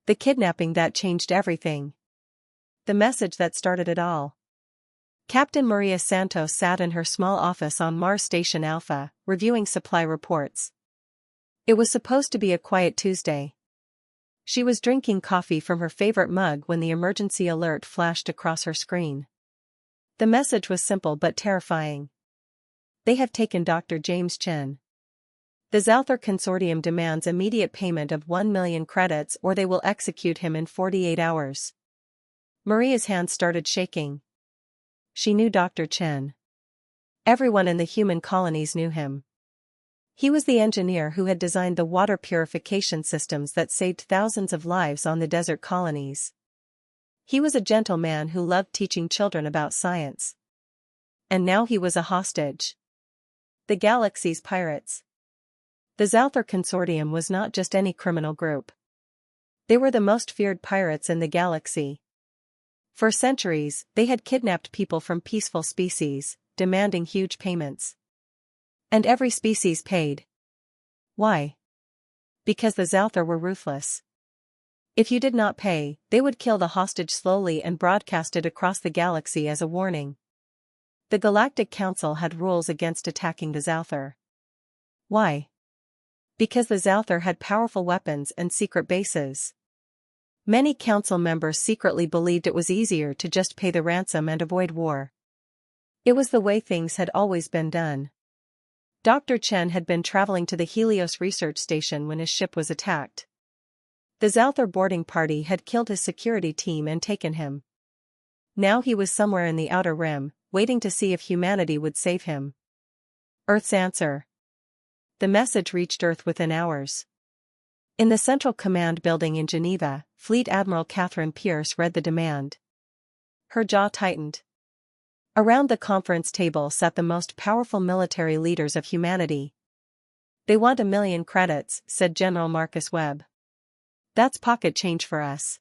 The kidnapping that changed everything. The message that started it all. Captain Maria Santos sat in her small office on Mars Station Alpha, reviewing supply reports. It was supposed to be a quiet Tuesday. She was drinking coffee from her favorite mug when the emergency alert flashed across her screen. The message was simple but terrifying. They have taken Dr. James Chen. The Zyrath Consortium demands immediate payment of 1 million credits or they will execute him in 48 hours. Maria's hands started shaking. She knew Dr. Chen. Everyone in the human colonies knew him. He was the engineer who had designed the water purification systems that saved thousands of lives on the desert colonies. He was a gentleman who loved teaching children about science. And now he was a hostage. The galaxy's pirates. The Zyrath Consortium was not just any criminal group. They were the most feared pirates in the galaxy. For centuries, they had kidnapped people from peaceful species, demanding huge payments. And every species paid. Why? Because the Zyrath were ruthless. If you did not pay, they would kill the hostage slowly and broadcast it across the galaxy as a warning. The Galactic Council had rules against attacking the Zyrath. Why? Because the Zyrath had powerful weapons and secret bases. Many council members secretly believed it was easier to just pay the ransom and avoid war. It was the way things had always been done. Dr. Chen had been traveling to the Helios research station when his ship was attacked. The Zyrath boarding party had killed his security team and taken him. Now he was somewhere in the Outer Rim, waiting to see if humanity would save him. Earth's answer. The message reached Earth within hours. In the Central Command building in Geneva, Fleet Admiral Catherine Pierce read the demand. Her jaw tightened. Around the conference table sat the most powerful military leaders of humanity. They want 1 million credits, said General Marcus Webb. That's pocket change for us.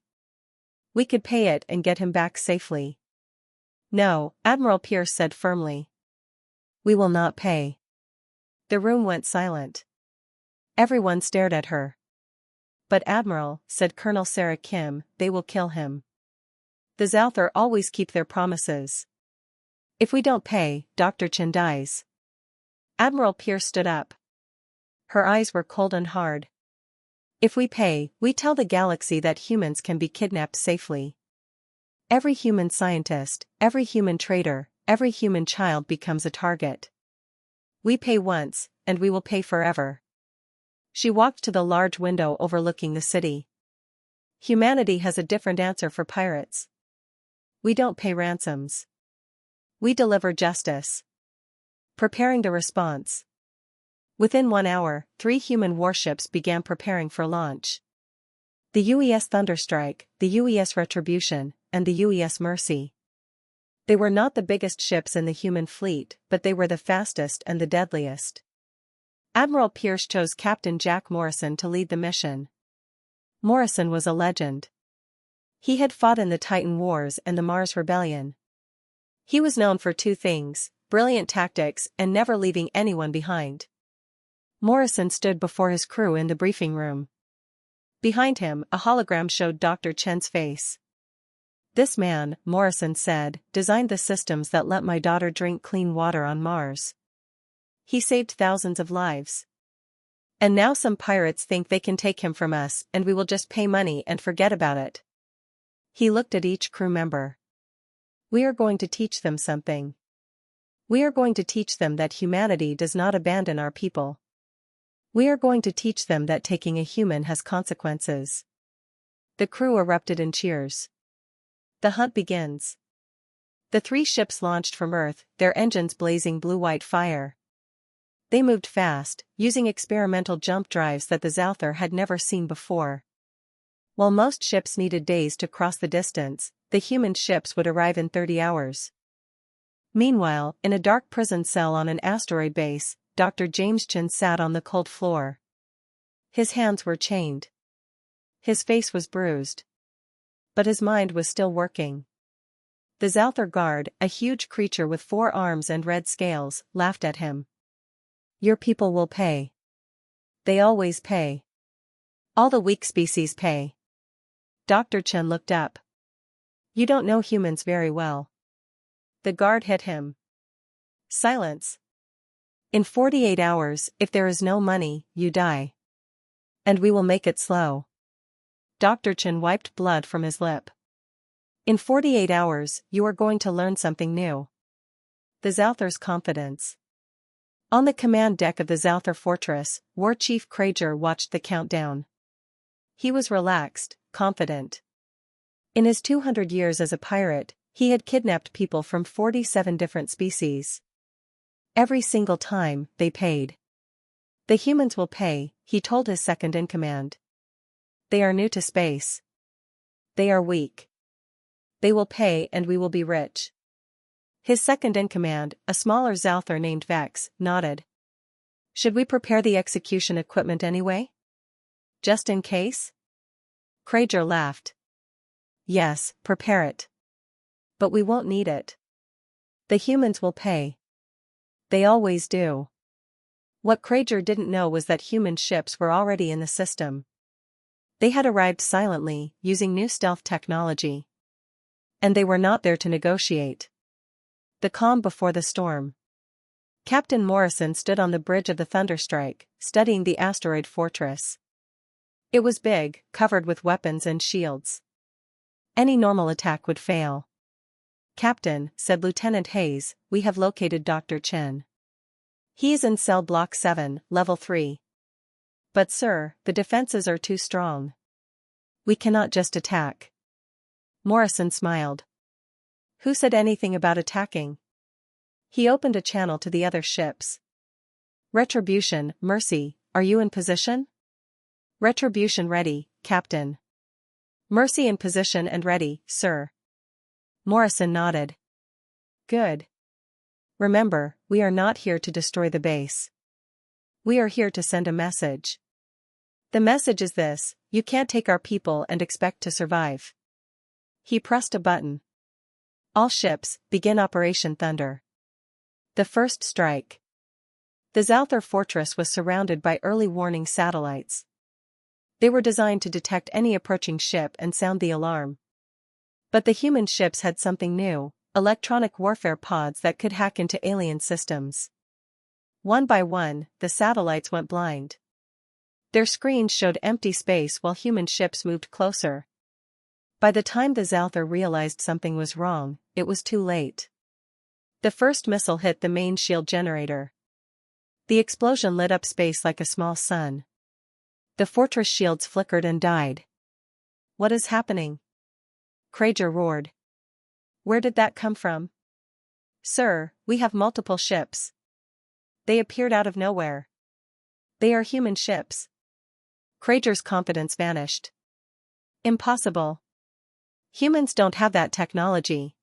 We could pay it and get him back safely. No, Admiral Pierce said firmly. We will not pay. The room went silent. Everyone stared at her. But Admiral, said Colonel Sarah Kim, they will kill him. The Zyrath always keep their promises. If we don't pay, Dr. Chen dies. Admiral Pierce stood up. Her eyes were cold and hard. If we pay, we tell the galaxy that humans can be kidnapped safely. Every human scientist, every human trader, every human child becomes a target. We pay once, and we will pay forever. She walked to the large window overlooking the city. Humanity has a different answer for pirates. We don't pay ransoms. We deliver justice. Preparing the response. Within 1 hour, 3 human warships began preparing for launch. The UES Thunderstrike, the UES Retribution, and the UES Mercy. They were not the biggest ships in the human fleet, but they were the fastest and the deadliest. Admiral Pierce chose Captain Jack Morrison to lead the mission. Morrison was a legend. He had fought in the Titan Wars and the Mars Rebellion. He was known for 2 things, brilliant tactics and never leaving anyone behind. Morrison stood before his crew in the briefing room. Behind him, a hologram showed Dr. Chen's face. This man, Morrison said, designed the systems that let my daughter drink clean water on Mars. He saved thousands of lives. And now some pirates think they can take him from us and we will just pay money and forget about it. He looked at each crew member. We are going to teach them something. We are going to teach them that humanity does not abandon our people. We are going to teach them that taking a human has consequences. The crew erupted in cheers. The hunt begins. The 3 ships launched from Earth, their engines blazing blue-white fire. They moved fast, using experimental jump drives that the Zyrath had never seen before. While most ships needed days to cross the distance, the human ships would arrive in 30 hours. Meanwhile, in a dark prison cell on an asteroid base, Dr. James Chen sat on the cold floor. His hands were chained. His face was bruised. But his mind was still working. The Zyrath guard, a huge creature with 4 arms and red scales, laughed at him. Your people will pay. They always pay. All the weak species pay. Dr. Chen looked up. You don't know humans very well. The guard hit him. Silence. In 48 hours, if there is no money, you die. And we will make it slow. Dr. Chen wiped blood from his lip. In 48 hours, you are going to learn something new. The Zalthar's confidence. On the command deck of the Zalthar fortress, War Chief Krager watched the countdown. He was relaxed, confident. In his 200 years as a pirate, he had kidnapped people from 47 different species. Every single time, they paid. The humans will pay, he told his second-in-command. They are new to space. They are weak. They will pay and we will be rich. His second-in-command, a smaller Zalthar named Vex, nodded. Should we prepare the execution equipment anyway? Just in case? Krager laughed. Yes, prepare it. But we won't need it. The humans will pay. They always do. What Krager didn't know was that human ships were already in the system. They had arrived silently, using new stealth technology. And they were not there to negotiate. The calm before the storm. Captain Morrison stood on the bridge of the Thunderstrike, studying the asteroid fortress. It was big, covered with weapons and shields. Any normal attack would fail. Captain, said Lieutenant Hayes, we have located Dr. Chen. He is in cell block 7, level 3. But sir, the defenses are too strong. We cannot just attack. Morrison smiled. Who said anything about attacking? He opened a channel to the other ships. Retribution, Mercy, are you in position? Retribution ready, Captain. Mercy in position and ready, sir. Morrison nodded. Good. Remember, we are not here to destroy the base. We are here to send a message. The message is this: you can't take our people and expect to survive. He pressed a button. All ships, begin Operation Thunder. The first strike. The Zalthar fortress was surrounded by early warning satellites. They were designed to detect any approaching ship and sound the alarm. But the human ships had something new: electronic warfare pods that could hack into alien systems. One by one, the satellites went blind. Their screens showed empty space while human ships moved closer. By the time the Zalthar realized something was wrong, it was too late. The first missile hit the main shield generator. The explosion lit up space like a small sun. The fortress shields flickered and died. What is happening? Krager roared. Where did that come from? Sir, we have multiple ships. They appeared out of nowhere. They are human ships. Krager's confidence vanished. Impossible. Humans don't have that technology.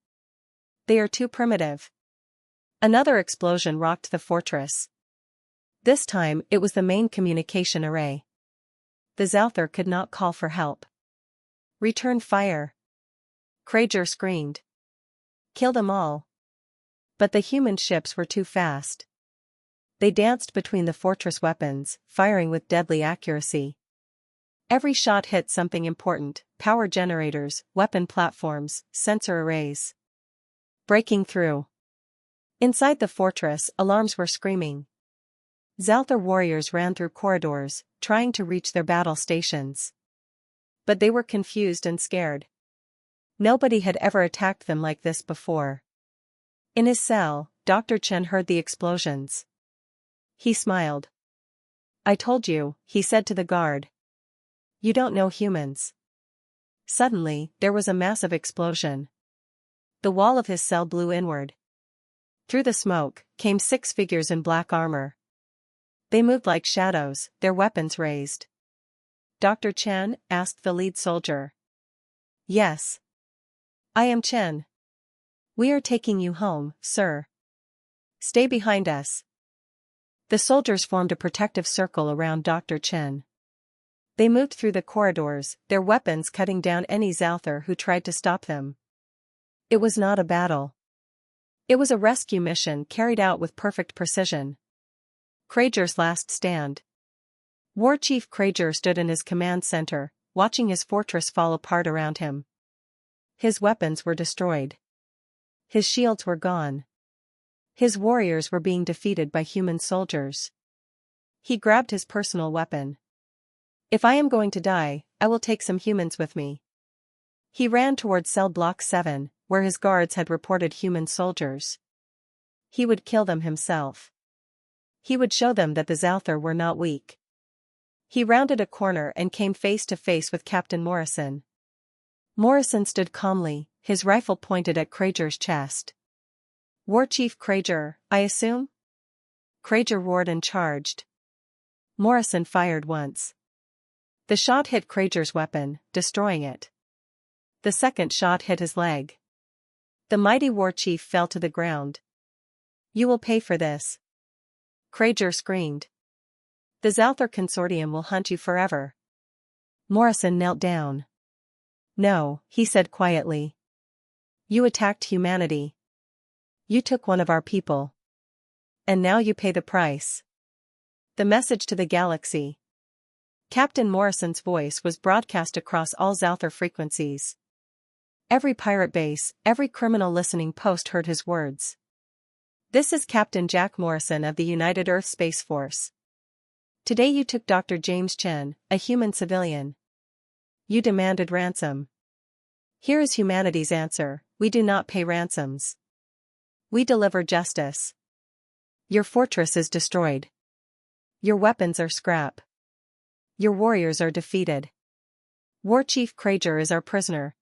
They are too primitive. Another explosion rocked the fortress. This time, it was the main communication array. The Zalthar could not call for help. Return fire. Krager screamed. Kill them all. But the human ships were too fast. They danced between the fortress weapons, firing with deadly accuracy. Every shot hit something important: power generators, weapon platforms, sensor arrays. Breaking through. Inside the fortress, alarms were screaming. Zalthar warriors ran through corridors, trying to reach their battle stations. But they were confused and scared. Nobody had ever attacked them like this before. In his cell, Dr. Chen heard the explosions. He smiled. I told you, he said to the guard. You don't know humans. Suddenly, there was a massive explosion. The wall of his cell blew inward. Through the smoke, came 6 figures in black armor. They moved like shadows, their weapons raised. Dr. Chen? Asked the lead soldier. Yes. I am Chen. We are taking you home, sir. Stay behind us. The soldiers formed a protective circle around Dr. Chen. They moved through the corridors, their weapons cutting down any Zalthar who tried to stop them. It was not a battle. It was a rescue mission carried out with perfect precision. Krager's last stand. War Chief Krager stood in his command center, watching his fortress fall apart around him. His weapons were destroyed. His shields were gone. His warriors were being defeated by human soldiers. He grabbed his personal weapon. If I am going to die, I will take some humans with me. He ran toward cell block 7, where his guards had reported human soldiers. He would kill them himself. He would show them that the Zyrath were not weak. He rounded a corner and came face to face with Captain Morrison. Morrison stood calmly, his rifle pointed at Krager's chest. War Chief Krager, I assume? Krager roared and charged. Morrison fired once. The shot hit Krager's weapon, destroying it. The second shot hit his leg. The mighty war chief fell to the ground. You will pay for this. Krager screamed. The Zyrath Consortium will hunt you forever. Morrison knelt down. No, he said quietly. You attacked humanity. You took one of our people. And now you pay the price. The message to the galaxy. Captain Morrison's voice was broadcast across all Zyrath frequencies. Every pirate base, every criminal listening post heard his words. This is Captain Jack Morrison of the United Earth Space Force. Today you took Dr. James Chen, a human civilian. You demanded ransom. Here is humanity's answer: we do not pay ransoms. We deliver justice. Your fortress is destroyed. Your weapons are scrap. Your warriors are defeated. War Chief Krager is our prisoner.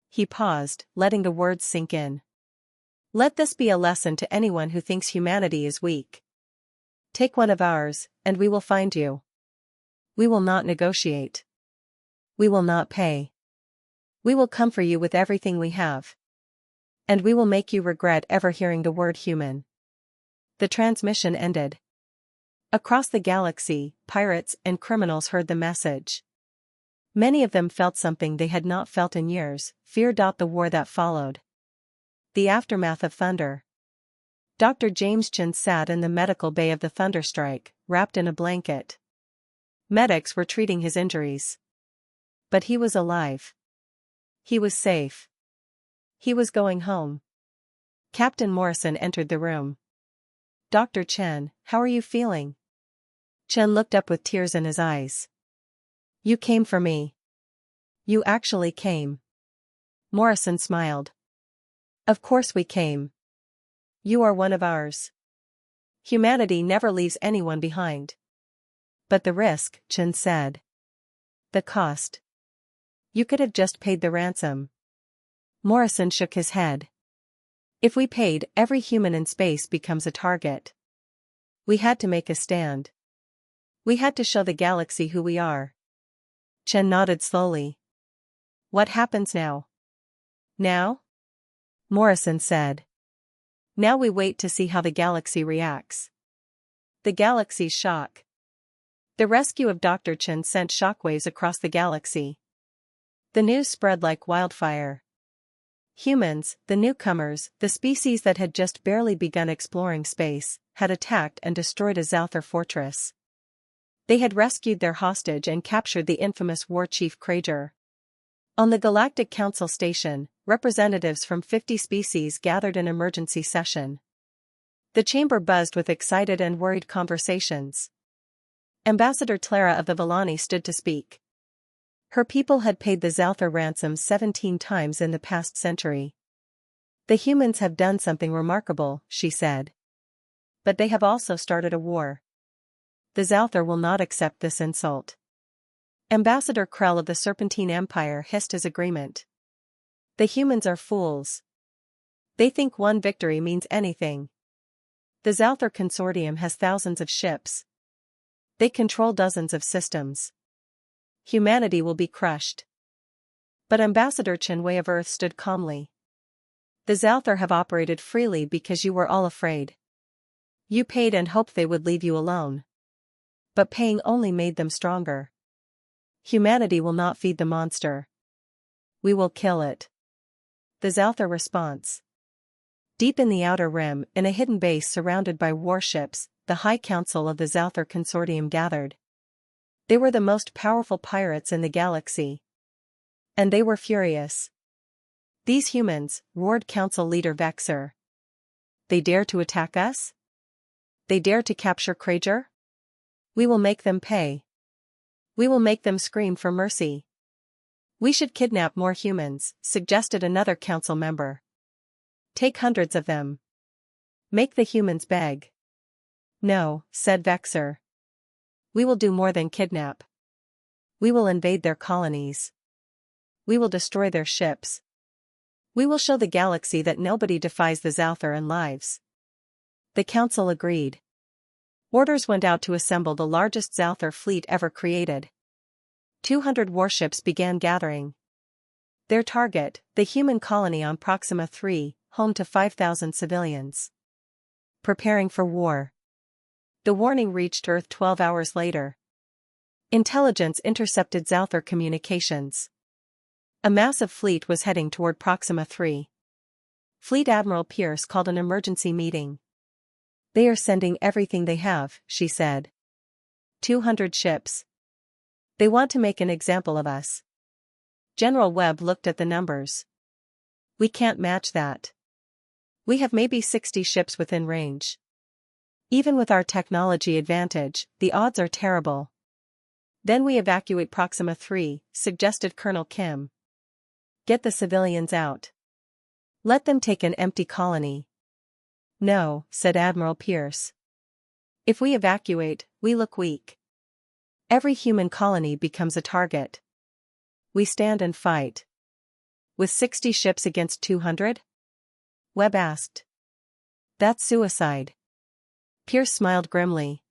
He paused, letting the words sink in. Let this be a lesson to anyone who thinks humanity is weak. Take one of ours, and we will find you. We will not negotiate. We will not pay. We will come for you with everything we have. And we will make you regret ever hearing the word human. The transmission ended. Across the galaxy, pirates and criminals heard the message. Many of them felt something they had not felt in years: fear. The war that followed. The aftermath of thunder. Dr. James Chen sat in the medical bay of the thunderstrike, wrapped in a blanket. Medics were treating his injuries. But he was alive. He was safe. He was going home. Captain Morrison entered the room. Dr. Chen, how are you feeling? Chen looked up with tears in his eyes. You came for me. You actually came. Morrison smiled. Of course we came. You are one of ours. Humanity never leaves anyone behind. But the risk, Chen said. The cost. You could have just paid the ransom. Morrison shook his head. If we paid, every human in space becomes a target. We had to make a stand. We had to show the galaxy who we are. Chen nodded slowly. What happens now? Now? Morrison said. Now we wait to see how the galaxy reacts. The galaxy's shock. The rescue of Dr. Chen sent shockwaves across the galaxy. The news spread like wildfire. Humans, the newcomers, the species that had just barely begun exploring space, had attacked and destroyed a Zyrath fortress. They had rescued their hostage and captured the infamous war chief Krager. On the Galactic Council station, representatives from 50 species gathered in emergency session. The chamber buzzed with excited and worried conversations. Ambassador Clara of the Villani stood to speak. Her people had paid the Zyrath ransom 17 times in the past century. The humans have done something remarkable, she said. But they have also started a war. The Zyrath will not accept this insult. Ambassador Krell of the Serpentine Empire hissed his agreement. The humans are fools. They think one victory means anything. The Zyrath Consortium has thousands of ships. They control dozens of systems. Humanity will be crushed. But Ambassador Chenwei of Earth stood calmly. The Zyrath have operated freely because you were all afraid. You paid and hoped they would leave you alone. But paying only made them stronger. Humanity will not feed the monster. We will kill it. The Zyrath response. Deep in the Outer Rim, in a hidden base surrounded by warships, the High Council of the Zyrath Consortium gathered. They were the most powerful pirates in the galaxy. And they were furious. "These humans," roared Council Leader Vexer. "They dare to attack us? They dare to capture Krager? We will make them pay. We will make them scream for mercy." "We should kidnap more humans," suggested another council member. "Take hundreds of them. Make the humans beg." "No," said Vexer. "We will do more than kidnap. We will invade their colonies. We will destroy their ships. We will show the galaxy that nobody defies the Zyrath lives." The council agreed. Orders went out to assemble the largest Zyrath fleet ever created. 200 warships began gathering. Their target, the human colony on Proxima 3, home to 5,000 civilians. Preparing for war. The warning reached Earth 12 hours later. Intelligence intercepted Zyrath communications. A massive fleet was heading toward Proxima 3. Fleet Admiral Pierce called an emergency meeting. "They are sending everything they have," she said. 200 ships. "They want to make an example of us." General Webb looked at the numbers. "We can't match that. We have maybe 60 ships within range. Even with our technology advantage, the odds are terrible." "Then we evacuate Proxima 3, suggested Colonel Kim. "Get the civilians out. Let them take an empty colony." "No," said Admiral Pierce. "If we evacuate, we look weak. Every human colony becomes a target. We stand and fight." "With 60 ships against 200? Webb asked. "That's suicide." Pierce smiled grimly.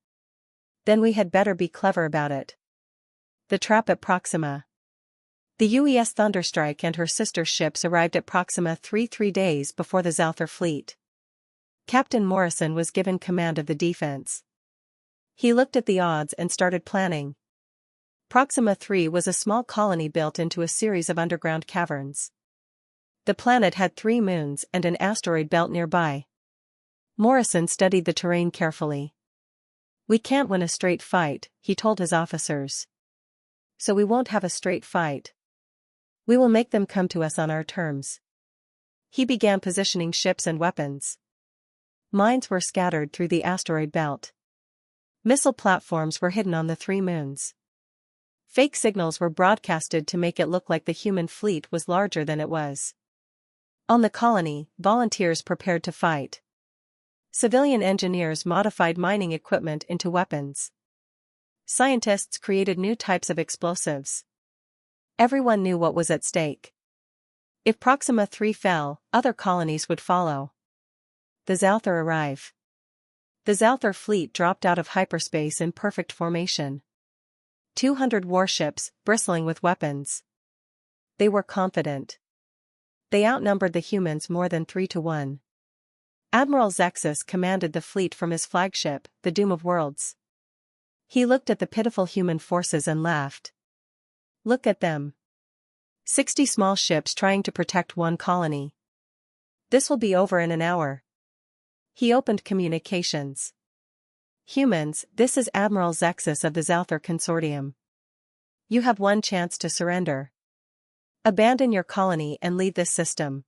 "Then we had better be clever about it." The trap at Proxima. The UES Thunderstrike and her sister ships arrived at Proxima 3 days before the Zyrath fleet. Captain Morrison was given command of the defense. He looked at the odds and started planning. Proxima 3 was a small colony built into a series of underground caverns. The planet had 3 moons and an asteroid belt nearby. Morrison studied the terrain carefully. "We can't win a straight fight," he told his officers. "So we won't have a straight fight. We will make them come to us on our terms." He began positioning ships and weapons. Mines were scattered through the asteroid belt. Missile platforms were hidden on the 3 moons. Fake signals were broadcasted to make it look like the human fleet was larger than it was. On the colony, volunteers prepared to fight. Civilian engineers modified mining equipment into weapons. Scientists created new types of explosives. Everyone knew what was at stake. If Proxima 3 fell, other colonies would follow. The Zyrath arrive. The Zyrath fleet dropped out of hyperspace in perfect formation. 200 warships, bristling with weapons. They were confident. They outnumbered the humans more than 3 to 1. Admiral Zexus commanded the fleet from his flagship, the Doom of Worlds. He looked at the pitiful human forces and laughed. "Look at them. 60 small ships trying to protect one colony. This will be over in an hour." He opened communications. "Humans, this is Admiral Zexus of the Zyrath Consortium. You have one chance to surrender. Abandon your colony and leave this system.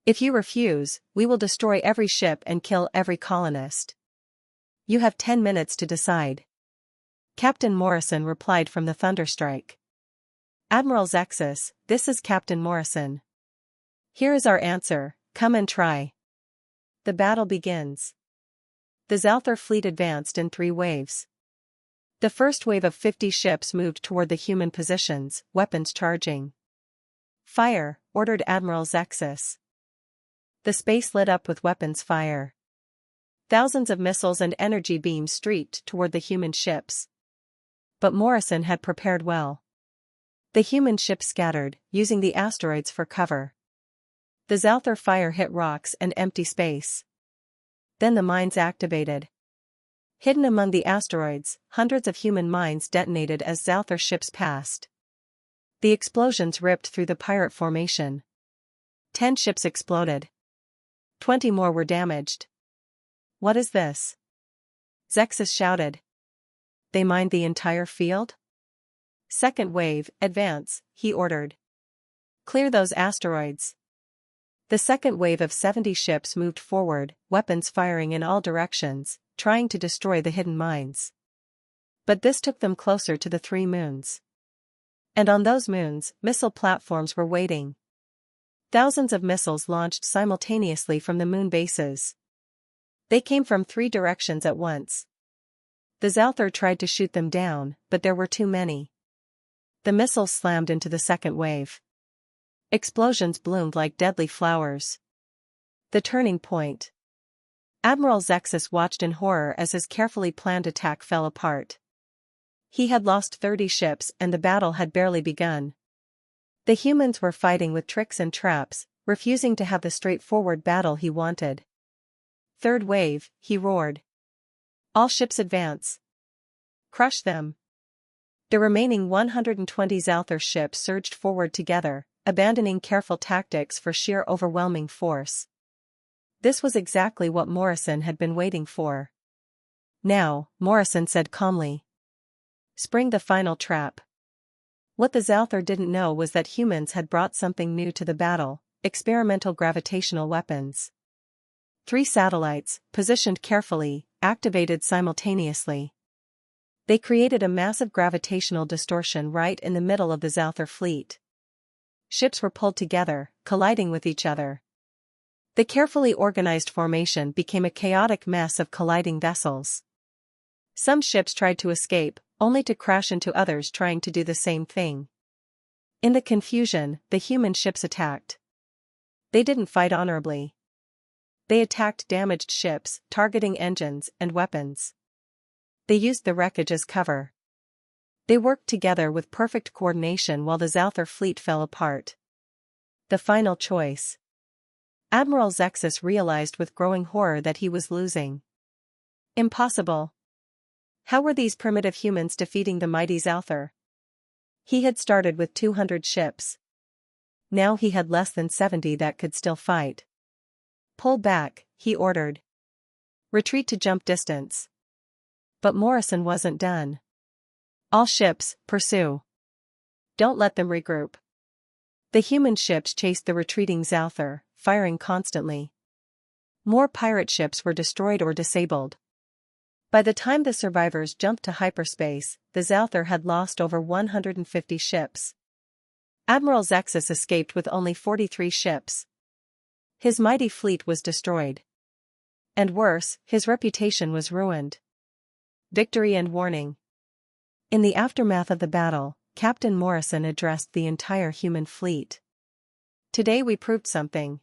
If you refuse, we will destroy every ship and kill every colonist. You have 10 minutes to decide." Captain Morrison replied from the Thunderstrike. "Admiral Zexus, this is Captain Morrison. Here is our answer, come and try." The battle begins. The Zyrath fleet advanced in 3 waves. The first wave of 50 ships moved toward the human positions, weapons charging. "Fire," ordered Admiral Zexus. The space lit up with weapons fire. Thousands of missiles and energy beams streaked toward the human ships. But Morrison had prepared well. The human ships scattered, using the asteroids for cover. The Zyrath fire hit rocks and empty space. Then the mines activated. Hidden among the asteroids, hundreds of human mines detonated as Zyrath ships passed. The explosions ripped through the pirate formation. 10 ships exploded. 20 more were damaged. "What is this?" Zexus shouted. they mined the entire field? Second wave, advance, he ordered. Clear those asteroids. The second wave of 70 ships moved forward, weapons firing in all directions, trying to destroy the hidden mines. But this took them closer to the 3 moons. And on those moons, missile platforms were waiting. Thousands of missiles launched simultaneously from the moon bases. They came from 3 directions at once. The Zyrath tried to shoot them down, but there were too many. The missiles slammed into the second wave. Explosions bloomed like deadly flowers. The turning point. Admiral Zexus watched in horror as his carefully planned attack fell apart. He had lost 30 ships and the battle had barely begun. The humans were fighting with tricks and traps, refusing to have the straightforward battle he wanted. Third wave, he roared. All ships advance. Crush them. The remaining 120 Zyrath ships surged forward together, abandoning careful tactics for sheer overwhelming force. This was exactly what Morrison had been waiting for. Now, Morrison said calmly. Spring the final trap. What the Zyrath didn't know was that humans had brought something new to the battle, experimental gravitational weapons. 3 satellites, positioned carefully, activated simultaneously. They created a massive gravitational distortion right in the middle of the Zyrath fleet. Ships were pulled together, colliding with each other. The carefully organized formation became a chaotic mess of colliding vessels. Some ships tried to escape, only to crash into others trying to do the same thing. In the confusion, the human ships attacked. They didn't fight honorably. They attacked damaged ships, targeting engines and weapons. They used the wreckage as cover. They worked together with perfect coordination while the Zyrath fleet fell apart. The final choice. Admiral Zexus realized with growing horror that he was losing. Impossible. How were these primitive humans defeating the mighty Zyrath? He had started with 200 ships. Now he had less than 70 that could still fight. Pull back, he ordered. Retreat to jump distance. But Morrison wasn't done. All ships, pursue. Don't let them regroup. The human ships chased the retreating Zyrath, firing constantly. More pirate ships were destroyed or disabled. By the time the survivors jumped to hyperspace, the Zyrath had lost over 150 ships. Admiral Zexus escaped with only 43 ships. His mighty fleet was destroyed. And worse, his reputation was ruined. Victory and warning. In the aftermath of the battle, Captain Morrison addressed the entire human fleet. Today we proved something.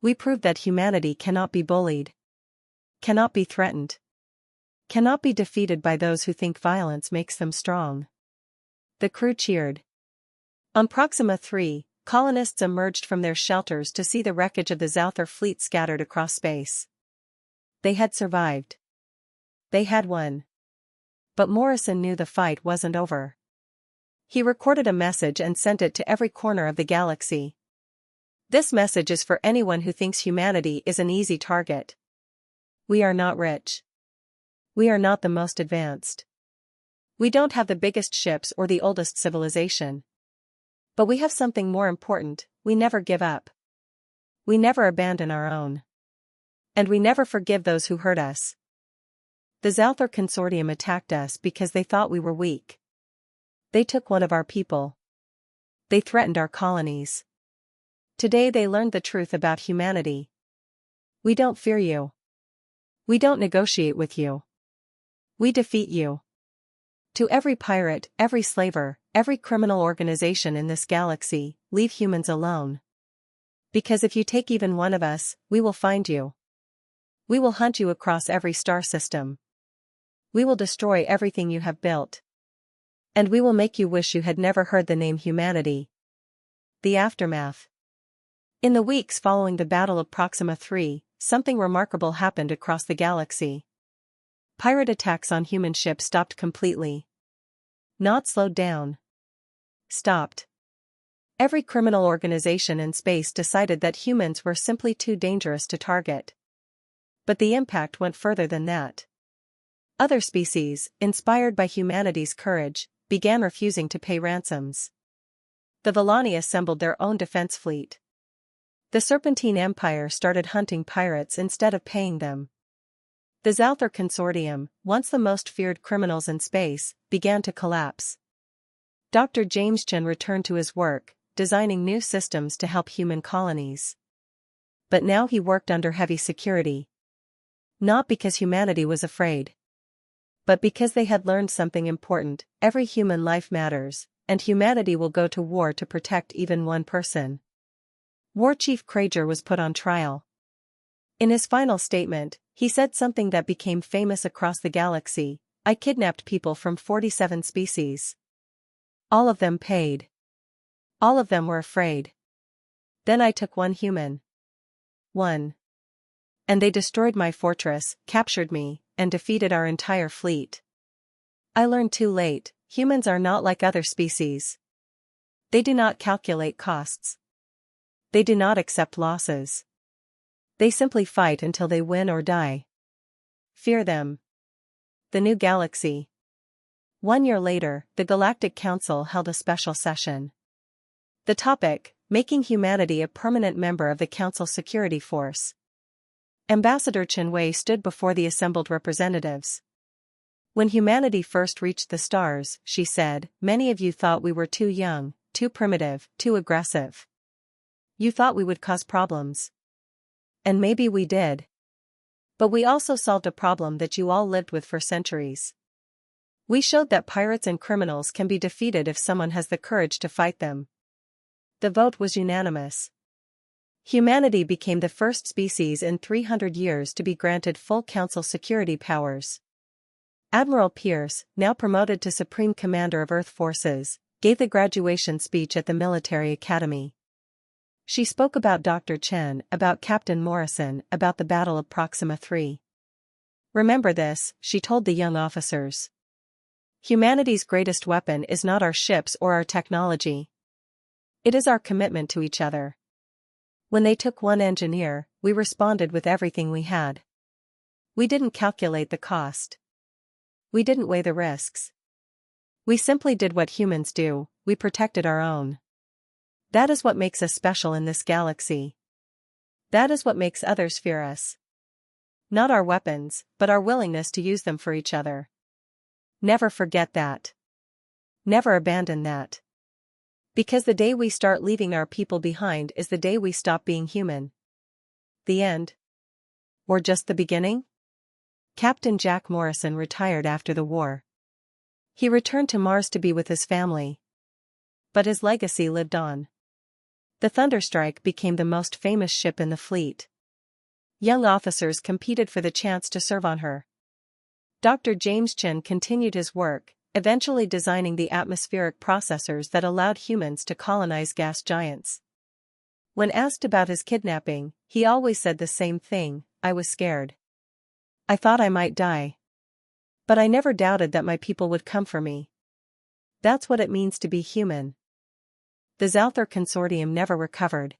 We proved that humanity cannot be bullied. Cannot be threatened. Cannot be defeated by those who think violence makes them strong. The crew cheered. On Proxima 3, colonists emerged from their shelters to see the wreckage of the Zyrath fleet scattered across space. They had survived. They had won. But Morrison knew the fight wasn't over. He recorded a message and sent it to every corner of the galaxy. This message is for anyone who thinks humanity is an easy target. We are not rich. We are not the most advanced. We don't have the biggest ships or the oldest civilization. But we have something more important: we never give up. We never abandon our own. And we never forgive those who hurt us. The Zyrath consortium attacked us because they thought we were weak. They took one of our people. They threatened our colonies. Today they learned the truth about humanity. We don't fear you. We don't negotiate with you. We defeat you. To every pirate, every slaver, every criminal organization in this galaxy, leave humans alone. Because if you take even one of us, we will find you. We will hunt you across every star system. We will destroy everything you have built. And we will make you wish you had never heard the name humanity. The aftermath. In the weeks following the Battle of Proxima 3, something remarkable happened across the galaxy. Pirate attacks on human ships stopped completely. Not slowed down. Stopped. Every criminal organization in space decided that humans were simply too dangerous to target. But the impact went further than that. Other species, inspired by humanity's courage, began refusing to pay ransoms. The Vellani assembled their own defense fleet. The Serpentine Empire started hunting pirates instead of paying them. The Zalthar Consortium, once the most feared criminals in space, began to collapse. Dr. James Chen returned to his work, designing new systems to help human colonies. But now he worked under heavy security. Not because humanity was afraid, but because they had learned something important: every human life matters, and humanity will go to war to protect even one person. War Chief Krager was put on trial. In his final statement, he said something that became famous across the galaxy: "I kidnapped people from 47 species. All of them paid. All of them were afraid. Then I took one human. One. And they destroyed my fortress, captured me, and defeated our entire fleet. I learned too late, humans are not like other species. They do not calculate costs. They do not accept losses. They simply fight until they win or die. Fear them." The New Galaxy. 1 year later, the Galactic Council held a special session. The topic: making humanity a permanent member of the Council Security Force. Ambassador Chen Wei stood before the assembled representatives. "When humanity first reached the stars," she said, "many of you thought we were too young, too primitive, too aggressive. You thought we would cause problems. And maybe we did. But we also solved a problem that you all lived with for centuries. We showed that pirates and criminals can be defeated if someone has the courage to fight them." The vote was unanimous. Humanity became the first species in 300 years to be granted full Council security powers. Admiral Pierce, now promoted to Supreme Commander of Earth Forces, gave the graduation speech at the military academy. She spoke about Dr. Chen, about Captain Morrison, about the Battle of Proxima 3. "Remember this," she told the young officers. "Humanity's greatest weapon is not our ships or our technology. It is our commitment to each other. When they took one engineer, we responded with everything we had. We didn't calculate the cost. We didn't weigh the risks. We simply did what humans do: we protected our own. That is what makes us special in this galaxy. That is what makes others fear us. Not our weapons, but our willingness to use them for each other. Never forget that. Never abandon that. Because the day we start leaving our people behind is the day we stop being human." The end? Or just the beginning? Captain Jack Morrison retired after the war. He returned to Mars to be with his family. But his legacy lived on. The Thunderstrike became the most famous ship in the fleet. Young officers competed for the chance to serve on her. Dr. James Chen continued his work, eventually designing the atmospheric processors that allowed humans to colonize gas giants. When asked about his kidnapping, he always said the same thing: "I was scared. I thought I might die. But I never doubted that my people would come for me." That's what it means to be human. The Zalthar Consortium never recovered.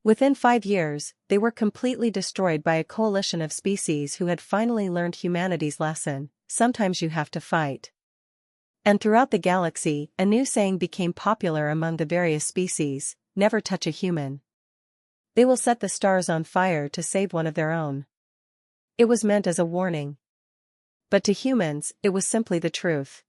Within 5 years, they were completely destroyed by a coalition of species who had finally learned humanity's lesson: sometimes you have to fight. And throughout the galaxy, a new saying became popular among the various species: never touch a human. They will set the stars on fire to save one of their own. It was meant as a warning. But to humans, it was simply the truth.